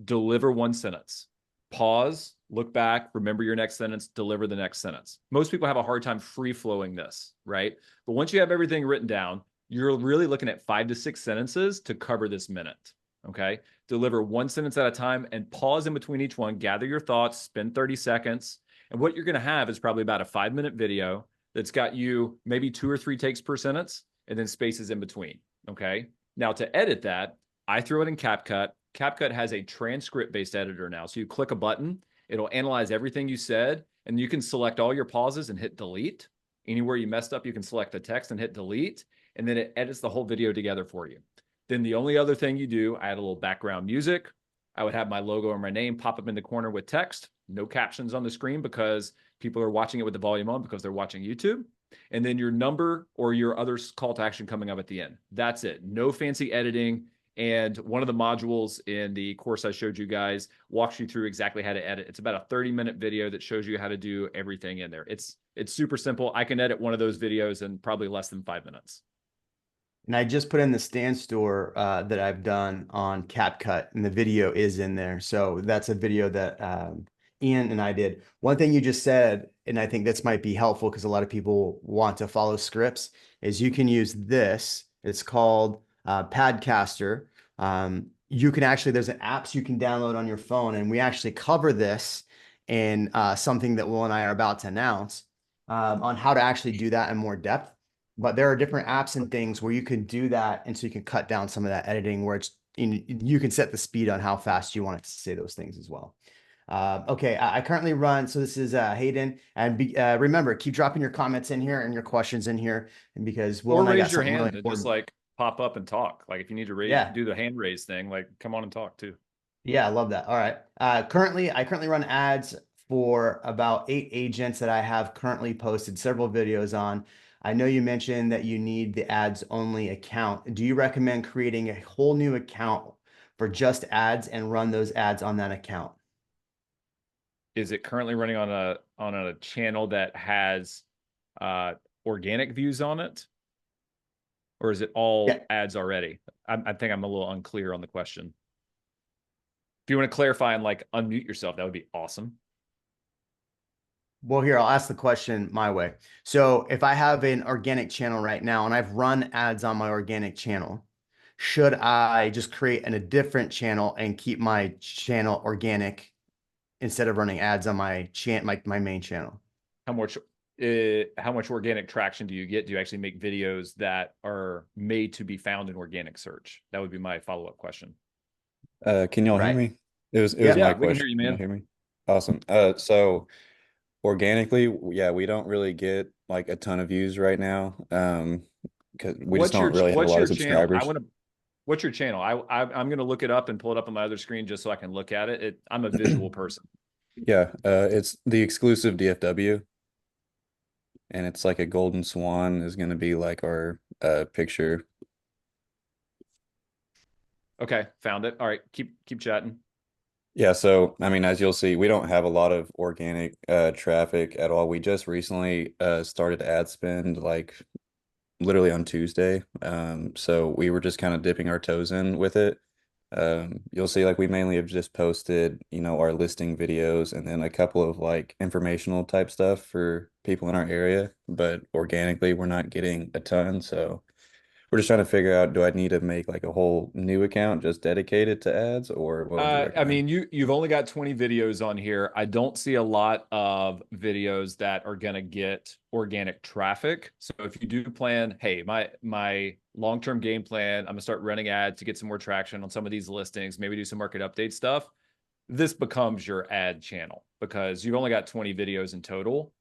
B: deliver 1 sentence. Pause, look back, remember your next sentence, deliver the next sentence. Most people have a hard time free flowing this, right? But once you have everything written down, you're really looking at 5 to 6 sentences to cover this minute, okay? Deliver 1 sentence at a time and pause in between each one, gather your thoughts, spend 30 seconds. And what you're gonna have is probably about a 5-minute video that's got you maybe 2 or 3 takes per sentence and then spaces in between, okay? Now to edit that, I throw it in CapCut. CapCut has a transcript-based editor now. So you click a button, it'll analyze everything you said, and you can select all your pauses and hit delete. Anywhere you messed up, you can select the text and hit delete, and then it edits the whole video together for you. Then the only other thing you do, I add a little background music. I would have my logo or my name pop up in the corner with text, no captions on the screen because people are watching it with the volume on because they're watching YouTube. And then your number or your other call to action coming up at the end. That's it. No fancy editing. And one of the modules in the course I showed you guys walks you through exactly how to edit. It's about a 30-minute video that shows you how to do everything in there. It's super simple. I can edit one of those videos in probably less than 5 minutes.
A: And I just put in the stand store that I've done on CapCut, and the video is in there. So that's a video that Ian and I did. One thing you just said, and I think this might be helpful because a lot of people want to follow scripts, is you can use this. It's called Padcaster. You can actually, there's an apps you can download on your phone, and we actually cover this in something that Will and I are about to announce on how to actually do that in more depth. But there are different apps and things where you can do that, and so you can cut down some of that editing where it's you can set the speed on how fast you want it to say those things as well. Okay, I currently run. So this is Hayden, and remember, keep dropping your comments in here and your questions in here, and because Will
B: Or
A: and I got
B: raise your
A: something really
B: hand and just
A: important.
B: like pop up and talk. Like if you need to raise,
A: Yeah,
B: do the hand raise thing, like come on and talk too.
A: yeah, I love that. All right. I currently run ads for about 8 agents that I have currently posted several videos on. I know you mentioned that you need the ads only account. Do you recommend creating a whole new account for just ads and run those ads on that account?
B: Is it currently running on a channel that has organic views on it? Or is it all
A: Yeah.
B: ads already? I think I'm a little unclear on the question. If you want to clarify and like unmute yourself, that would be awesome.
A: Well, here, I'll ask the question my way. So if I have an organic channel right now and I've run ads on my organic channel, should I just create a different channel and keep my channel organic instead of running ads on my main channel?
B: How much organic traction do you get? Do you actually make videos that are made to be found in organic search? That would be my follow-up question.
C: Can y'all hear
A: Right.
C: me? It was
A: Yep.
C: my
B: Yeah, we can
C: question.
B: hear you,
C: Can y'all
B: man.
C: hear me? Awesome. So organically, yeah, we don't really get like a ton of views right now. Because we just don't really have a
B: What's
C: lot
B: your
C: of
B: channel?
C: subscribers.
B: What's your channel? I'm gonna look it up and pull it up on my other screen just so I can look at it. I'm a visual person.
C: Yeah, it's the exclusive DFW, and it's like a golden swan is gonna be like our picture.
B: Okay, found it. All right, keep chatting.
C: Yeah, so I mean, as you'll see, we don't have a lot of organic traffic at all. We just recently started ad spend like literally on Tuesday. So we were just kind of dipping our toes in with it. You'll see like we mainly have just posted, our listing videos and then a couple of like informational type stuff for people in our area, but organically we're not getting a ton. So we're just trying to figure out, do I need to make like a whole new account just dedicated to ads, or what would you
B: I
C: recommend?
B: mean, you've only got 20 videos on here. I don't see a lot of videos that are gonna get organic traffic. So if you do plan, hey, my long-term game plan, I'm gonna start running ads to get some more traction on some of these listings, maybe do some market update stuff. This becomes your ad channel because you've only got 20 videos in total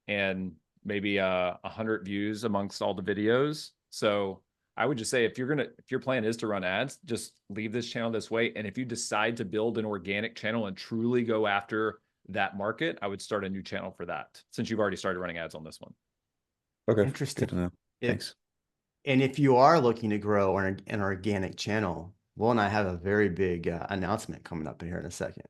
B: and maybe 100 views amongst all the videos. So I would just say if your plan is to run ads, just leave this channel this way. And if you decide to build an organic channel and truly go after that market, I would start a new channel for that since you've already started running ads on this one.
C: Okay,
A: Interesting.
C: good to know.
A: If
C: Thanks.
A: and if you are looking to grow an organic channel, Will and I have a very big announcement coming up in here in a second.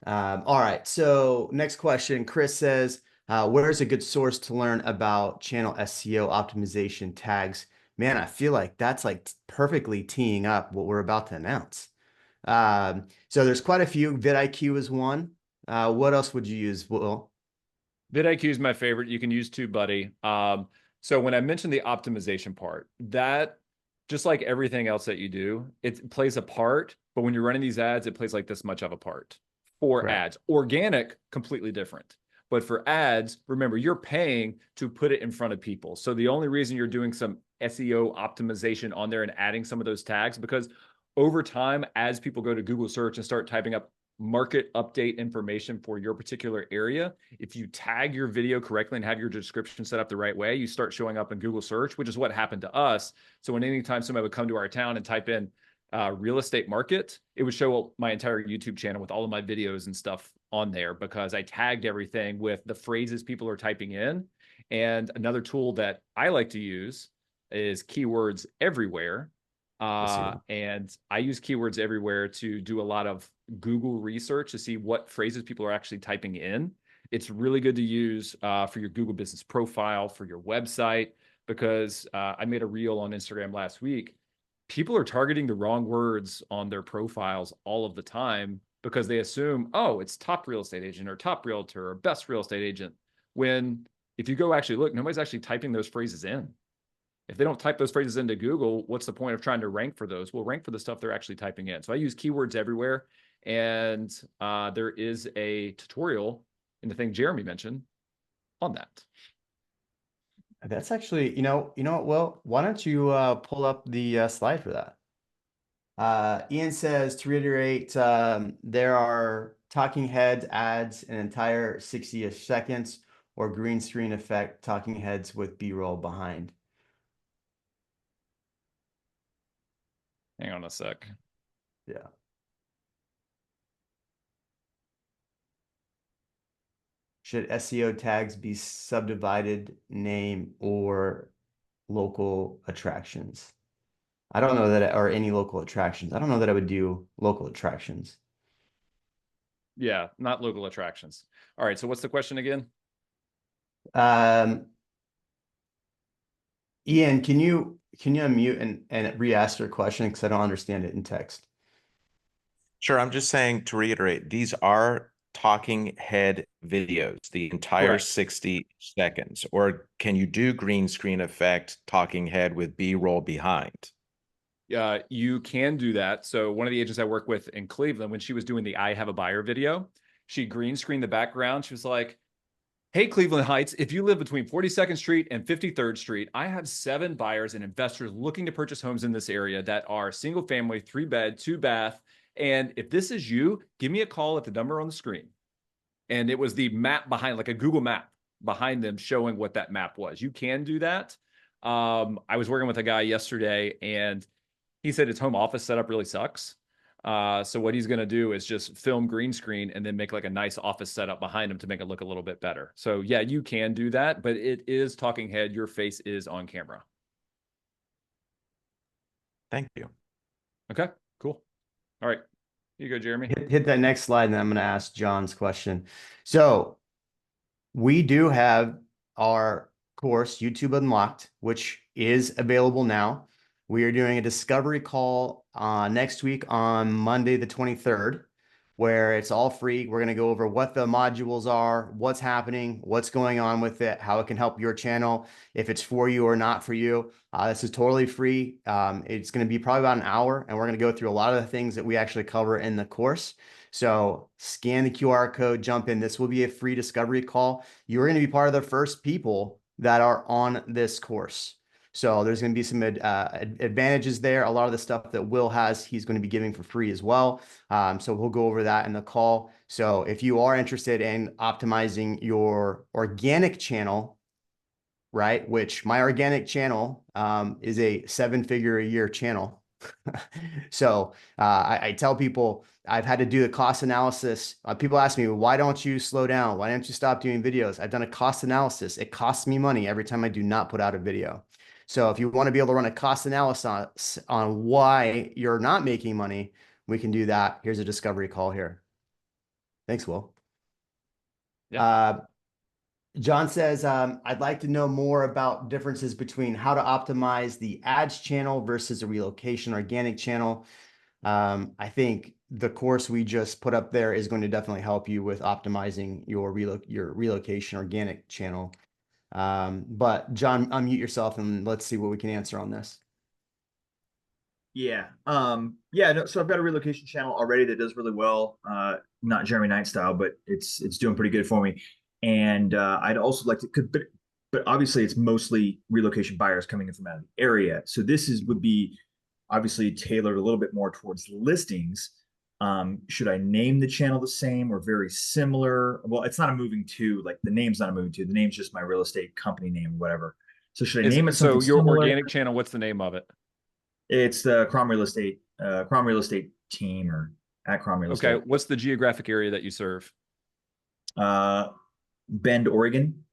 A: All right. So next question, Chris says, where's a good source to learn about channel SEO optimization tags? Man, I feel like that's like perfectly teeing up what we're about to announce. So there's quite a few. vidIQ is one. What else would you use, Will?
B: vidIQ is my favorite. You can use TubeBuddy. So when I mentioned the optimization part, that just like everything else that you do, it plays a part. But when you're running these ads, it plays like this much of a part for
A: Right.
B: ads. Organic, completely different. But for ads, remember, you're paying to put it in front of people. So the only reason you're doing some SEO optimization on there and adding some of those tags, because over time, as people go to Google search and start typing up market update information for your particular area. If you tag your video correctly and have your description set up the right way, you start showing up in Google search, which is what happened to us. So when anytime somebody would come to our town and type in real estate market, it would show my entire YouTube channel with all of my videos and stuff on there because I tagged everything with the phrases people are typing in. And another tool that I like to use is Keywords Everywhere. And I use Keywords Everywhere to do a lot of Google research to see what phrases people are actually typing in. It's really good to use for your Google business profile, for your website, because I made a reel on Instagram last week. People are targeting the wrong words on their profiles all of the time because they assume, oh, it's top real estate agent or top realtor or best real estate agent. When if you go actually look, nobody's actually typing those phrases in. If they don't type those phrases into Google, what's the point of trying to rank for those? We'll rank for the stuff they're actually typing in. So I use Keywords Everywhere. And there is a tutorial in the thing Jeremy mentioned on that.
A: That's actually, you know what, Will, why don't you pull up the slide for that? Ian says, to reiterate, there are talking heads ads an entire 60-ish seconds or green screen effect talking heads with B-roll behind.
B: Hang on a sec.
A: Yeah. Should SEO tags be subdivided name or local attractions? I don't know that, or any local attractions. I don't know that I would do local attractions.
B: Yeah, not local attractions. All right. So what's the question again?
A: Ian, can you unmute and re-ask your question because I don't understand it in text.
D: Sure. I'm just saying to reiterate, these are talking head videos, the entire
B: Correct.
D: 60 seconds. Or can you do green screen effect talking head with B-roll behind?
B: You can do that. So one of the agents I work with in Cleveland, when she was doing the I Have a Buyer video, she green screened the background. She was like, hey, Cleveland Heights, if you live between 42nd Street and 53rd Street, I have 7 buyers and investors looking to purchase homes in this area that are single family, 3-bed, 2-bath. And if this is you, give me a call at the number on the screen. And it was the map behind, like a Google map behind them showing what that map was. You can do that. I was working with a guy yesterday and he said his home office setup really sucks. So what he's going to do is just film green screen and then make like a nice office setup behind him to make it look a little bit better. So yeah, you can do that, but it is talking head. Your face is on camera.
D: Thank you.
B: Okay, cool. All right. Here you go, Jeremy.
A: Hit that next slide, and then I'm going to ask John's question. So we do have our course, YouTube Unlocked, which is available now. We are doing a discovery call next week on Monday, the 23rd, where it's all free. We're going to go over what the modules are, what's happening, what's going on with it, how it can help your channel, if it's for you or not for you. This is totally free. It's going to be probably about an hour, and we're going to go through a lot of the things that we actually cover in the course. So scan the QR code, jump in. This will be a free discovery call. You're going to be part of the first people that are on this course. So there's going to be some advantages there. A lot of the stuff that Will has, he's going to be giving for free as well. So we'll go over that in the call. So if you are interested in optimizing your organic channel, right, which my organic channel is a 7-figure-a-year channel. So I tell people I've had to do a cost analysis. People ask me, why don't you slow down? Why don't you stop doing videos? I've done a cost analysis. It costs me money every time I do not put out a video. So if you want to be able to run a cost analysis on why you're not making money, we can do that. Here's a discovery call here. Thanks, Will.
B: Yeah.
A: John says, I'd like to know more about differences between how to optimize the ads channel versus a relocation organic channel. I think the course we just put up there is going to definitely help you with optimizing your relocation organic channel. But John, unmute yourself and let's see what we can answer on this.
E: Yeah. No, so I've got a relocation channel already that does really well. Not Jeremy Knight style, but it's doing pretty good for me. And I'd also like to, but obviously it's mostly relocation buyers coming in from out of the area. So this would be obviously tailored a little bit more towards listings. Should I name the channel the same or very similar? Well, it's not a moving to, like the name's not a moving to, the name's just my real estate company name or whatever. So should I name it
B: So
E: something
B: your
E: similar?
B: organic channel, what's the name of it?
E: It's the Crom Real Estate team, or at Crom Real
B: Okay,
E: Estate.
B: what's the geographic area that you serve?
E: Bend, Oregon.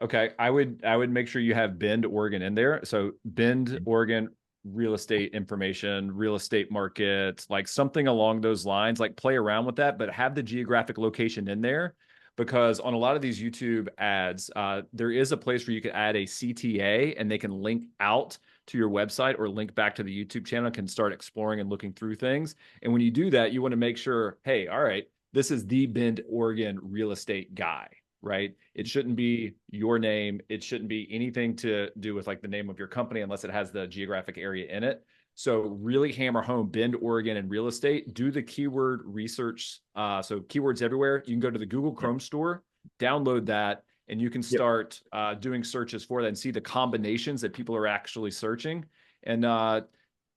B: Okay, I would make sure you have Bend, Oregon in there. So Bend, Oregon, real estate information, real estate market, like something along those lines, like play around with that, but have the geographic location in there, because on a lot of these YouTube ads, there is a place where you can add a CTA and they can link out to your website or link back to the YouTube channel, can start exploring and looking through things. And when you do that, you want to make sure, hey, all right, this is the Bend, Oregon real estate guy, right? It shouldn't be your name. It shouldn't be anything to do with like the name of your company unless it has the geographic area in it. So really hammer home Bend, Oregon, and real estate. Do the keyword research. So keywords everywhere. You can go to the Google Chrome store, download that, and you can start doing searches for that and see the combinations that people are actually searching. And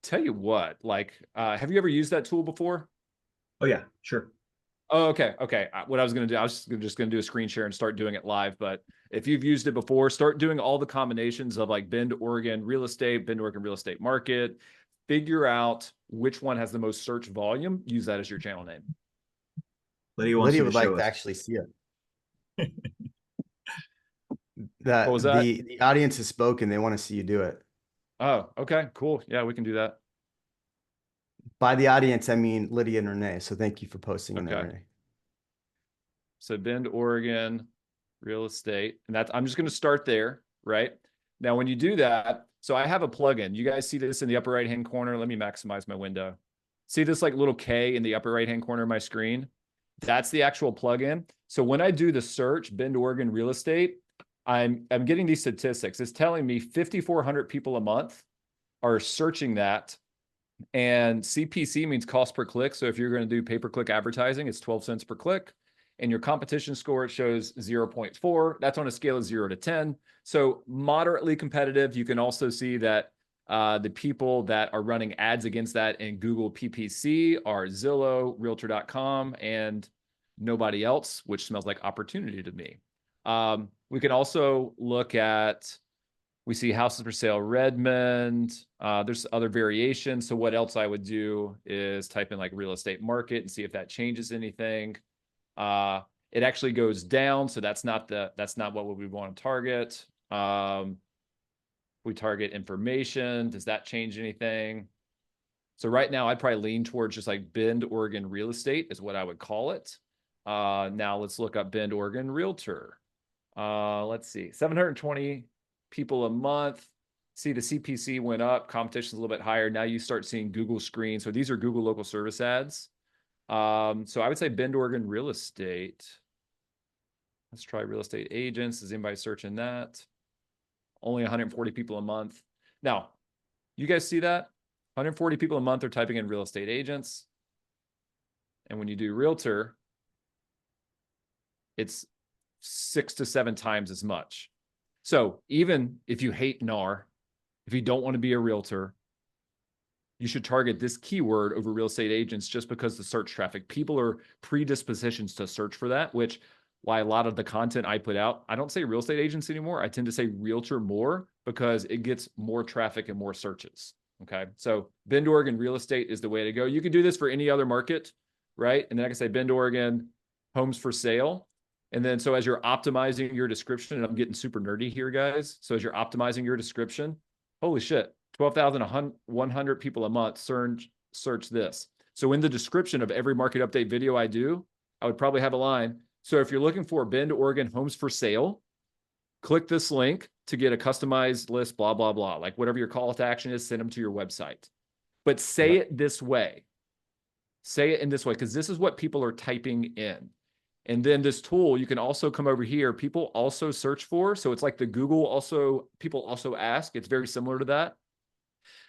B: tell you what, like, have you ever used that tool before?
E: Oh yeah, sure.
B: Oh, okay. Okay. What I was going to do, I was just going to do a screen share and start doing it live. But if you've used it before, start doing all the combinations of like Bend, Oregon real estate, Bend, Oregon real estate market. Figure out which one has the most search volume. Use that as your channel name.
E: Lydia
A: would like to actually see it.
B: What was that?
A: The audience has spoken. They want to see you do it.
B: Oh, okay, cool. Yeah, we can do that.
A: By the audience, I mean Lydia and Renee. So thank you for posting in there, Renee.
B: So Bend, Oregon, real estate. And that's, I'm just going to start there, right? Now, when you do that, so I have a plugin. You guys see this in the upper right-hand corner? Let me maximize my window. See this like little K in the upper right-hand corner of my screen? That's the actual plugin. So when I do the search, Bend, Oregon real estate, I'm getting these statistics. It's telling me 5,400 people a month are searching that. And CPC means cost per click. So if you're going to do pay-per-click advertising, it's 12 cents per click. And your competition score, it shows 0.4. That's on a scale of 0 to 10. So moderately competitive. You can also see that the people that are running ads against that in Google PPC are Zillow, Realtor.com, and nobody else, which smells like opportunity to me. We can also look at, we see houses for sale, Redmond. There's other variations. So what else I would do is type in like real estate market and see if that changes anything. It actually goes down. So that's not what we want to target. We target information. Does that change anything? So right now I'd probably lean towards just like Bend, Oregon real estate is what I would call it. Now let's look up Bend, Oregon realtor. Let's see, 720 people a month. See the CPC went up, competition's a little bit higher. Now you start seeing Google screens. So these are Google local service ads. So I would say Bend, Oregon real estate. Let's try real estate agents. Is anybody searching that? Only 140 people a month. Now, you guys see that? 140 people a month are typing in real estate agents. And when you do realtor, it's 6 to 7 times as much. So even if you hate NAR, if you don't want to be a realtor, you should target this keyword over real estate agents just because the search traffic, people are predispositions to search for that, which why a lot of the content I put out, I don't say real estate agents anymore. I tend to say realtor more because it gets more traffic and more searches. Okay. So Bend, Oregon real estate is the way to go. You can do this for any other market, right? And then I can say Bend, Oregon homes for sale. And then, so as you're optimizing your description, and I'm getting super nerdy here, guys. So as you're optimizing your description, holy shit, 12,100 people a month search this. So in the description of every market update video I do, I would probably have a line. So if you're looking for Bend, Oregon homes for sale, click this link to get a customized list, blah, blah, blah. Like whatever your call to action is, send them to your website. But say it this way. Say it in this way, because this is what people are typing in. And then this tool, you can also come over here. People also search for. So it's like the Google also, people also ask. It's very similar to that.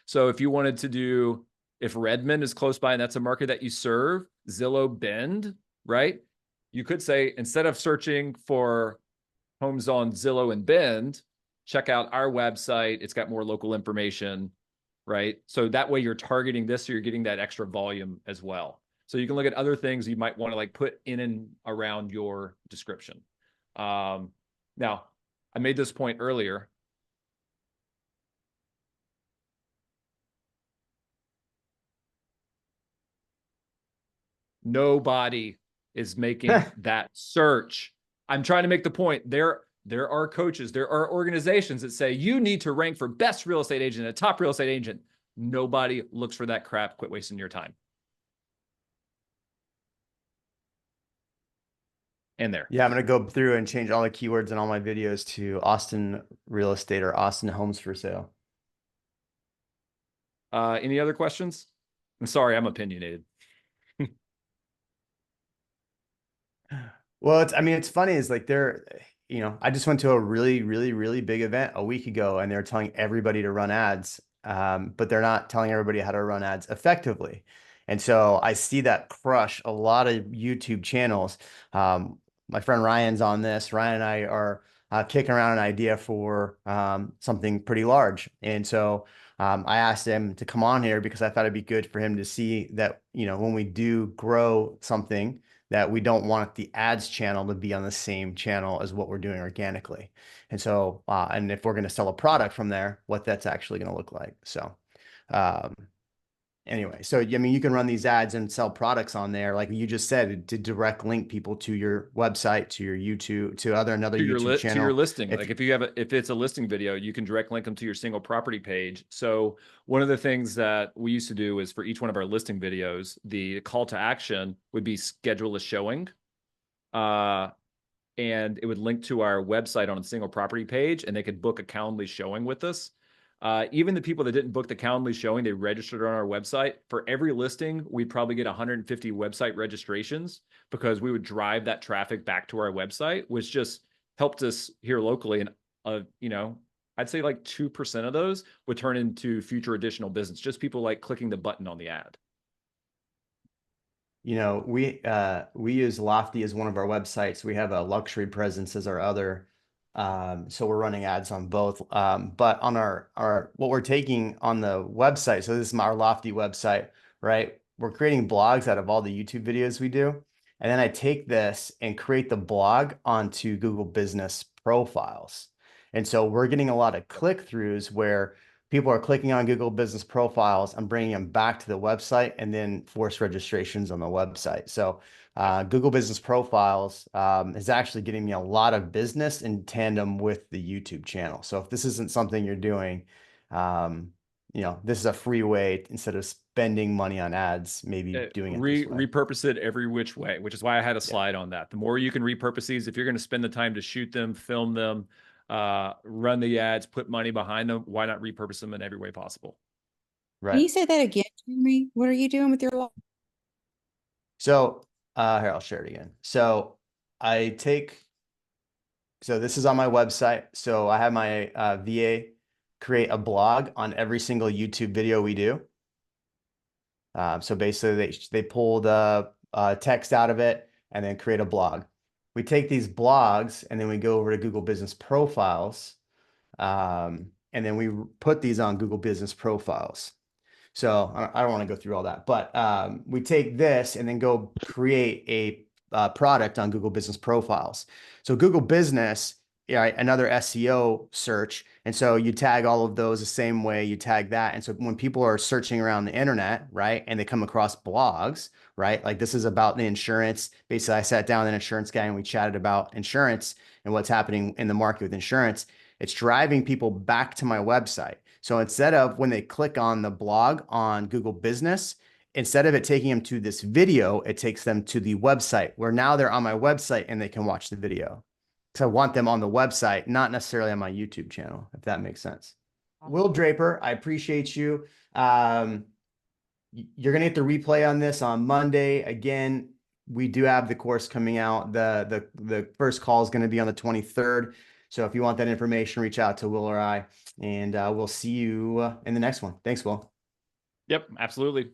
B: So if you wanted to do, if Redmond is close by and that's a market that you serve, Zillow Bend, right? You could say, instead of searching for homes on Zillow and Bend, check out our website. It's got more local information, right? So that way you're targeting this, so you're getting that extra volume as well. So you can look at other things you might want to like put in and around your description. Now, I made this point earlier. Nobody is making that search. I'm trying to make the point. There are coaches, there are organizations that say you need to rank for best real estate agent, a top real estate agent. Nobody looks for that crap. Quit wasting your time. And there.
A: Yeah, I'm going to go through and change all the keywords in all my videos to Austin real estate or Austin homes for sale.
B: Any other questions? I'm sorry, I'm opinionated.
A: Well, I mean, it's funny is like I just went to a really, really, really big event a week ago and they're telling everybody to run ads, but they're not telling everybody how to run ads effectively. And so I see that crush a lot of YouTube channels. My friend Ryan's on this. Ryan and I are kicking around an idea for something pretty large. And so I asked him to come on here because I thought it'd be good for him to see that, when we do grow something, that we don't want the ads channel to be on the same channel as what we're doing organically. And so, and if we're going to sell a product from there, what that's actually going to look like. So, anyway, so, I mean, you can run these ads and sell products on there. Like you just said, to direct link people to your website, to your YouTube, to another YouTube channel.
B: To your listing. Like if it's a listing video, you can direct link them to your single property page. So one of the things that we used to do is for each one of our listing videos, the call to action would be schedule a showing. And it would link to our website on a single property page, and they could book a Calendly showing with us. Even the people that didn't book the Calendly showing, they registered on our website. For every listing, we'd probably get 150 website registrations because we would drive that traffic back to our website, which just helped us here locally. And, I'd say like 2% of those would turn into future additional business, just people like clicking the button on the ad.
A: We use Lofty as one of our websites. We have a luxury presence as our other. So we're running ads on both. But on our what we're taking on the website, so this is our Lofty website, right? We're creating blogs out of all the YouTube videos we do. And then I take this and create the blog onto Google Business Profiles. And so we're getting a lot of click-throughs where people are clicking on Google Business Profiles and bringing them back to the website and then force registrations on the website. So Google Business Profiles is actually getting me a lot of business in tandem with the YouTube channel. So if this isn't something you're doing, this is a free way instead of spending money on ads, maybe doing it this way.
B: Repurpose it every which way, which is why I had a slide on that. The more you can repurpose these, if you're going to spend the time to shoot them, film them, run the ads, put money behind them, why not repurpose them in every way possible?
A: Right.
F: Can you say that again, Jeremy? What are you doing with your life?
A: So here, I'll share it again. So this is on my website. So I have my VA create a blog on every single YouTube video we do. So basically they pull the text out of it and then create a blog. We take these blogs and then we go over to Google Business Profiles. And then we put these on Google Business Profiles. So I don't want to go through all that, but we take this and then go create a product on Google Business Profiles. So Google Business, another SEO search. And so you tag all of those the same way you tag that. And so when people are searching around the internet, right, and they come across blogs, right, like this is about the insurance. Basically, I sat down with an insurance guy and we chatted about insurance and what's happening in the market with insurance. It's driving people back to my website. So instead of when they click on the blog on Google Business, instead of it taking them to this video, it takes them to the website where now they're on my website and they can watch the video. So I want them on the website, not necessarily on my YouTube channel, if that makes sense. Will Draper, I appreciate you. You're going to get the replay on this on Monday. Again, we do have the course coming out. The first call is going to be on the 23rd. So if you want that information, reach out to Will or I, and we'll see you in the next one. Thanks, Will.
B: Yep, absolutely.